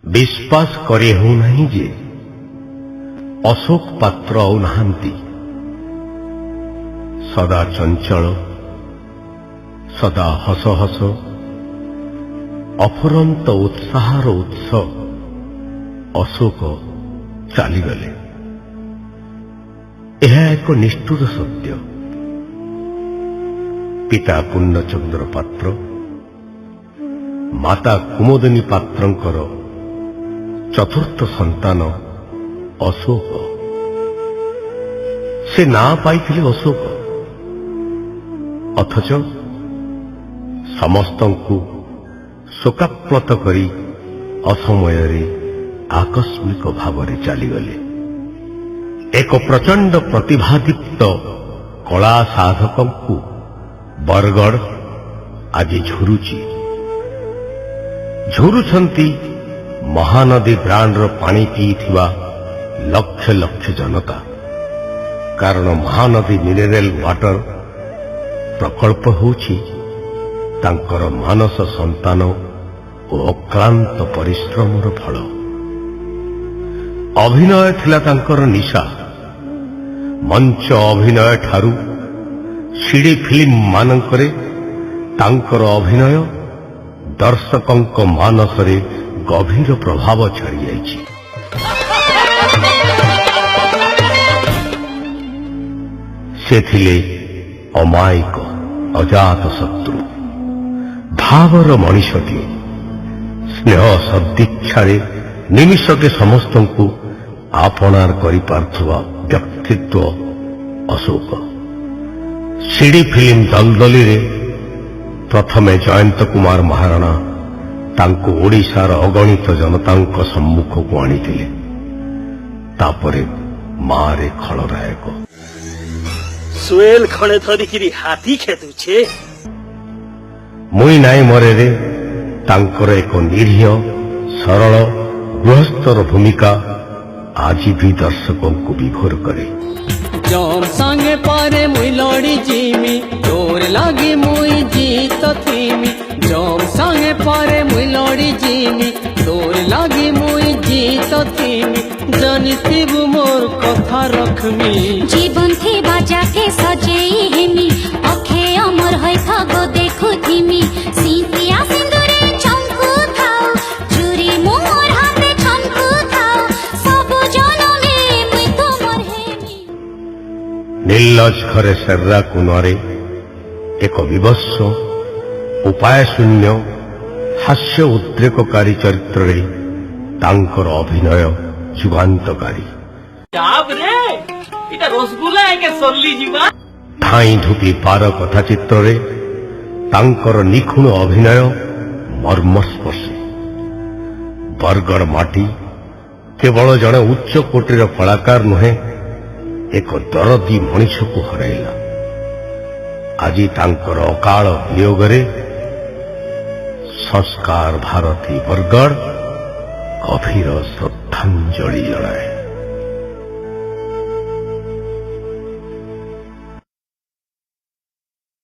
विश्वास करे होउनाही जे अशोक पात्र आउ नाहांती। सदा चंचल, सदा हस हस, अफुरंत उत्साहर उत्स अशोक चालीगले। यह एक निष्ठुर सत्य। पिता पूर्णचंद्र पात्र, माता कुमुदिनी पात्रंकर चतुर्थ संतान अशोक। से ना पाइथिले अशोक, अथच समस्तंकु शोकाप्लत करी असमୟରେ आकस्मिक भावरे चालीगले। एक प्रचंड प्रतिभादीप्त कला साधकंकु बरगड़ आज झुरुची। झुरुछंती महानदी ब्रांडर पानी पीथिबा लक्ष लक्ष जनता। कारण महानदी मिनेराल वाटर प्रकल्प होउछि तांकर मानस संतान और अक्लांत परिश्रमर फल। अभिनय थिला तांकर निशा। मंच अभिनय ठारू सीडी फिल्म मानकरे तांकर अभिनय दर्शकंक मानसरे गभीर प्रभाव छाड़ी जाइछि। से थिले अमायिक अजात शत्रु, भावर मनीषटिए। स्नेह सदिच्छारे निमिषके समस्तंकु आपणार करि पार्थुवा व्यक्तित्व अशोक। सीडी फिल्म दलदली रे प्रथमे जयंत कुमार महाराणा तांको ओडिशार अगणित जनतांक सम्मुख को आनिथिले। तापरे मारे खलनायक सुएल खणे धरिकिरी हाथी खेदुछे। मुई नाई मरे रे तांकर एक निरीह सरल गृहस्थर भूमिका आज भी दर्शकों को विभोर करे। जम संगे पारे मुई लड़ी जीमी, तोर लागी मुई जीत थीमी। जम संगे पारे मुई लड़ी जीमी, तोर लागी मुई जीत थीमी। जानिती मोर कथा रखमी, जीवन थे बाजा के सजेई हेमी। अखे अमर है थागो देखु थीमी। सीतिया सिंदूरे चमकू थाओ, चूरी मोर हाथे चमकू थाओ। सब जनमे मुई तुमर हेमी। निर्लज घरे सर्रा कुनरे एक विवस्व उपाय शून्य हास्य उद्रेककारी चरित्र रे तांकर अभिनय जुगान्तकारी। रे इटा रसगुल्ला है के सल्ली जीवा। ठाई धुपी पार कथा चित्र रे तांकर निखुण अभिनय मर्मस्पर्शी। बरगड़ माटी केवल जड़े उच्च कोटीर कलाकार नुहे, एक दरदी मनीष को हरैला। आज तांकर अकाल वियोगरे संस्कार भारती बरगड़ गभीर श्रद्धांजलि जनाए।